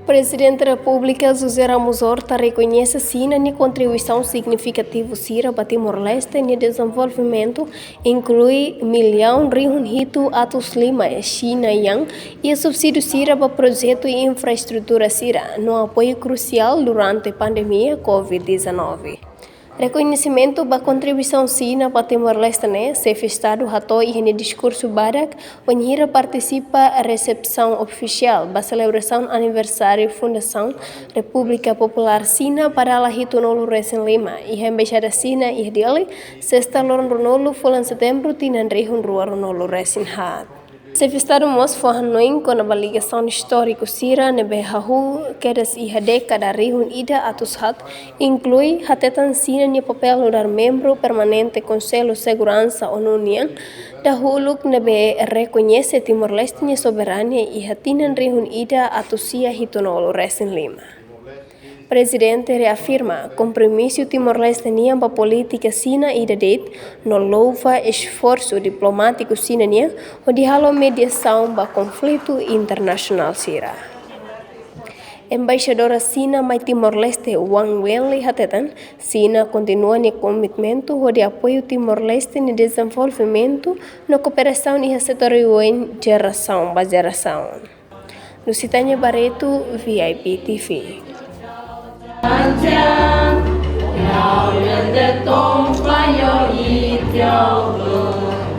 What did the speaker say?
Presidente da República José Ramos Horta reconhece a China a contribuição significativa para Timor-Leste no desenvolvimento, inclui milhão Rio Atos Lima, China Yang, e subsídio Sira para projeto e infraestrutura Sira, no apoio crucial durante a pandemia Covid-19. Reconhecimento da contribuição China para Timor-Leste, chefe de Estado ratou e no discurso Barak, onde participa a recepção oficial da celebração aniversário Fundação República Popular China para a Hitonolo Recém Lima e a embaixada China e dele, sexta Ronolo foi em setembro tinandre Rua Ronolo Recém Hat. Se Estado foi Hanoi com a ligação histórica Sira nebe hahu kedas e década rihun ida atus hat inclui hatetan Sina ni papel dar membro permanente Conselho Segurança ONU da huluk nebe reconhece Timor-Leste ni soberania e hatinan rihun ida atusia hitonolo Recém Lima. Presidente reafirma compromisso Timor-Leste para a política China e det no louva esforço diplomático China onde halo mediação para conflito internacional Sira. Embaixadora China mai Timor-Leste Wang Wenli hatetan, China continua no commitmento de apoio Timor-Leste no desenvolvimento na cooperação e setorial geração para geração. Lusitania Barreto, VIP TV. Hãy subscribe cho kênh Ghiền Mì Gõ để không bỏ lỡ những video hấp dẫn.